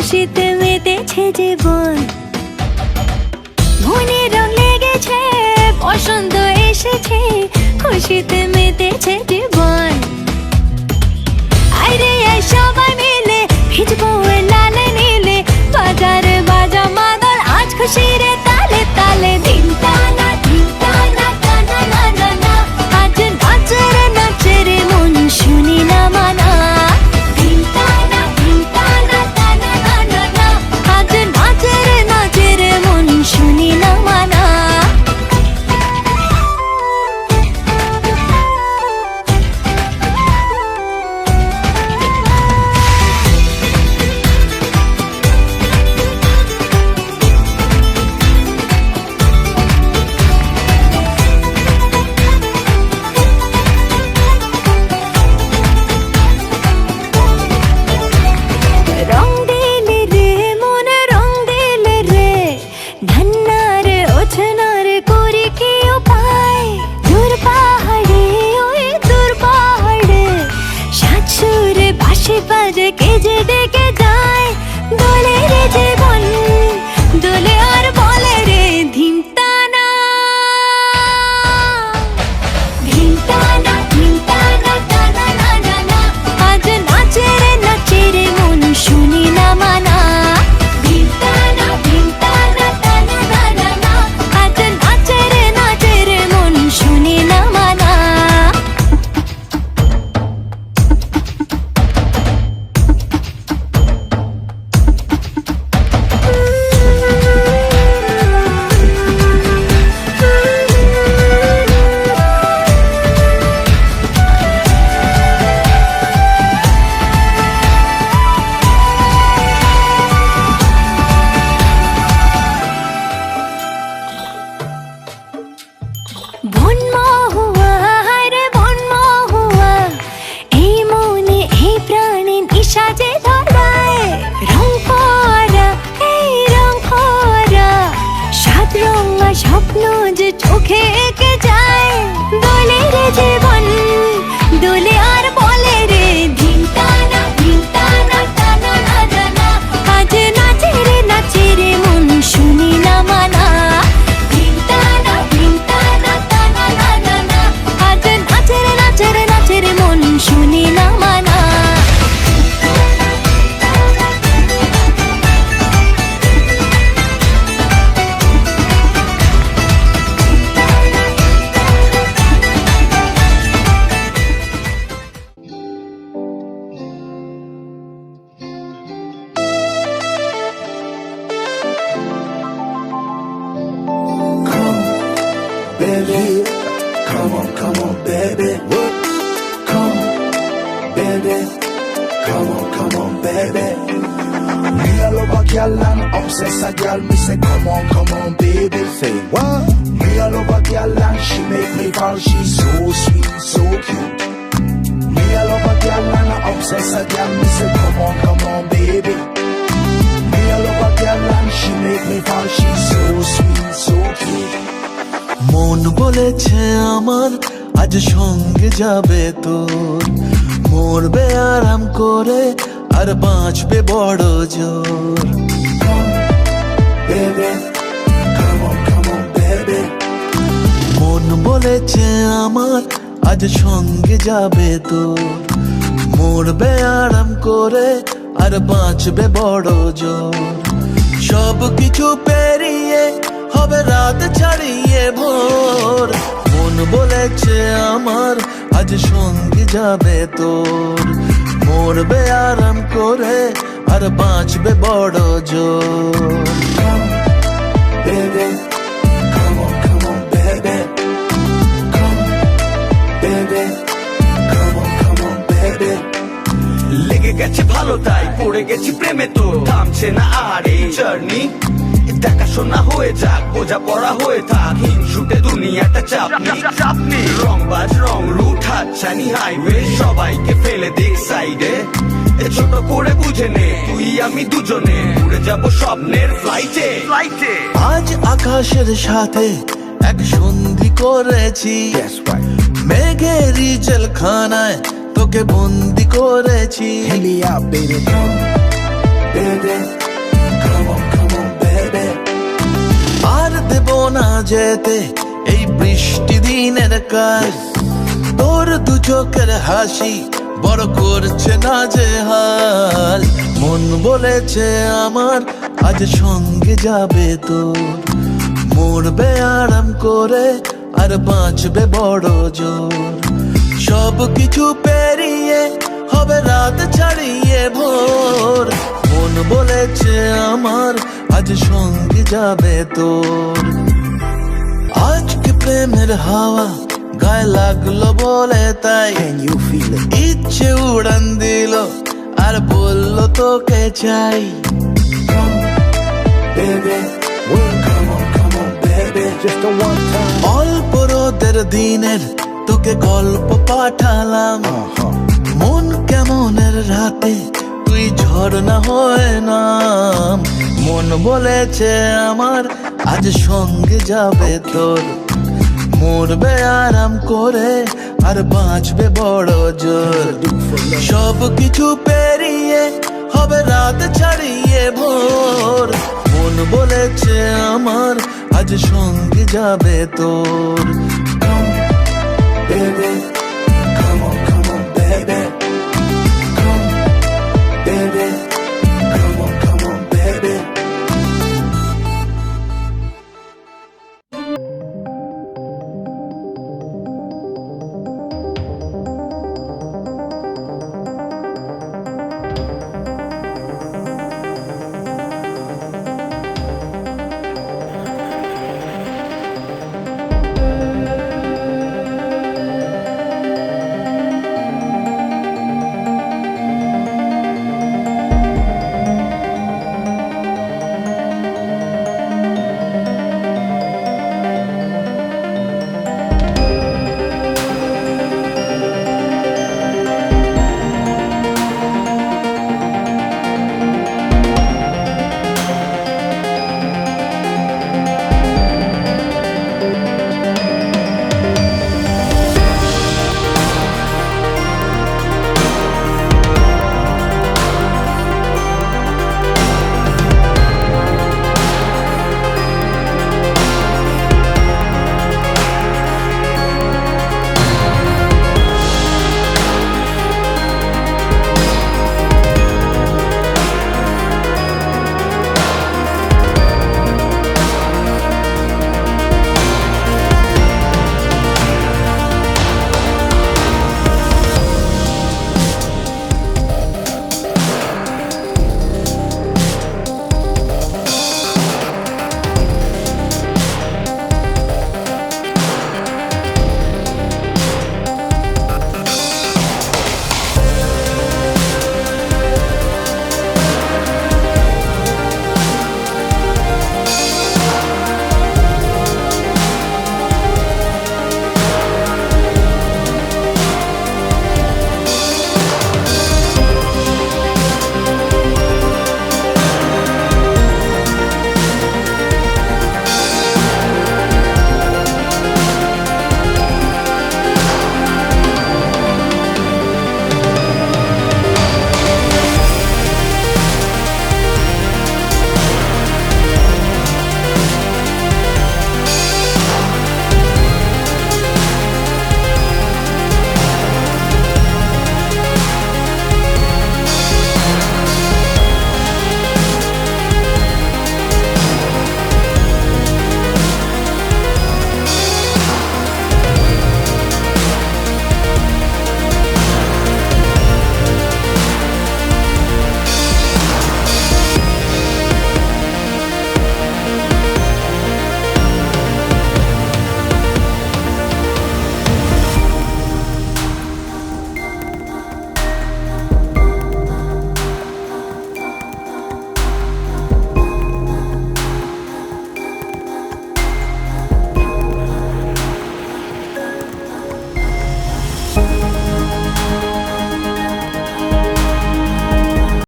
খুশিতে মেতেছে জীবন। মনে রং লেগেছে, বসন্ত এসেছে, খুশিতে মেতেছে জীবন। আরে সবাই মিলে ভিজবো লাল নীলে, বাজারে বাজা মাদল আজ খুশির তালে তালে। দিন টানা দিন টানা টানা না না না, আজ নাচের নাচের মন শুনি না মানা। দিন টানা দিন টানা টানা না না না, আজ নাচের নাচের মন শুনি না মানা। রং দিলে রে মনে রং দিলে রে, ঢন্নার ওঠনার করে কি উপায়। দূর পাহাড়ে ওই দূর পাহাড়ে, সাতসুরে বাঁশি বাজে কে যে ডেকে যায়। দোলে রে জীবন দোলে আর বলে রে ধিম টানা। ধিম টানা ধিম টানা টানা না না না, আজ নাচের নাচের মন শুনি না মানা। ধিম টানা ধিম টানা টানা না না না, আজ নাচের নাচের মন শুনি না মানা। বন মহুয়া রে বন মহুয়া, এই মনে এই প্রাণে নিশা যে ধরায়। রং ফোয়ারা এই রং ফোয়ারা, সাত রঙা স্বপ্ন যে চোখে এঁকে যায়। দোলে রে জীবন দোলে আর বলে রে ধিম টানা ধিম টানা টানা না না না, আজ নাচের নাচের মন শুনি না মানা। ধিম টানা ধিম টানা টানা না না না, আজ নাচের নাচের নাচের মন শুনি না মানা। Baby, come on, baby. Come, baby, come on, baby. Me a love a girl and obsess a girl. Me say, come on, baby. Say what? Me a love a girl and she make me fall. She's so sweet, so cute. Me a love a girl and I obsess a girl. Me say, come on, baby. Me a love a girl and she make me fall. She's so sweet, so cute. মন বলেছে আমার আজ সঙ্গে যাবে তোর, মরবে আরাম করে আর বাঁচবে বড় জোর। Baby, come on, baby. মন বলেছে আমার আজ সঙ্গে যাবে তোর, মরবে আরাম করে আর বাঁচবে বড় জোর। সব কিছু পেরিয়ে হবে রাত ছাড়িয়ে ভোর। মন বলেছে আমার আজ সঙ্গে যাবে তোর, মরবে আরাম করে আর বাঁচবে বড় জোর। Baby, come on, baby. Come, baby, come on, baby. লেগে গেছে ভালো তাই পড়ে গেছি প্রেমে, তো থামছে না আর এই জার্নি। দেখাশোনা হয়ে যাক, বোঝা পড়া হয়ে থাক, হিংসুটে দুনিয়াটা চাপনি। রংবাজ রং রুট হাতছানি হাইওয়ে, সবাইকে ফেলে দিক সাইডে। এ ছোট করে বুঝে নে তুই আমি দুজনে উড়ে যাব স্বপ্নের ফ্লাইটে। আজ আকাশের সাথে এক সন্ধি করেছি, মেঘেরই জেলখানায় তোকে বন্দি করেছি। Hit me up, baby. Come, baby. baby. Come on, baby. আর দেব না যেতে এই বৃষ্টি দিনের কাল, তোর দু চোখের হাসি বড় করছে না যে হাল। মন বলেছে আমার আজ সঙ্গে যাবে তোর, মরবে আরাম করে আর বাঁচবে বড় জোর। সব কিছু পেরিয়ে হবে রাত ছাড়িয়ে ভোর, মন বলেছে আমার আজ সঙ্গে যাবে তোর। আজকে প্রেমের হাওয়া গায়ে লাগলো বলে তাই, Can you feel it? ইচ্ছে উড়ান দিল আর বলল তোকে চাই। Come, baby. Come on, baby. Just a one time. অল্প রোদের দিনের তোকে গল্প পাঠালাম, মন কেমনের রাতে তুই ঝর্ণা হয়ে নাম। মন বলেছে আমার আজ সঙ্গে যাবে তোর, মরবে আরাম করে আর বাঁচবে বড় জোর। সব কিছু পেরিয়ে হবে রাত ছাড়িয়ে ভোর, মন বলেছে আমার আজ সঙ্গে যাবে তোর। Come, baby.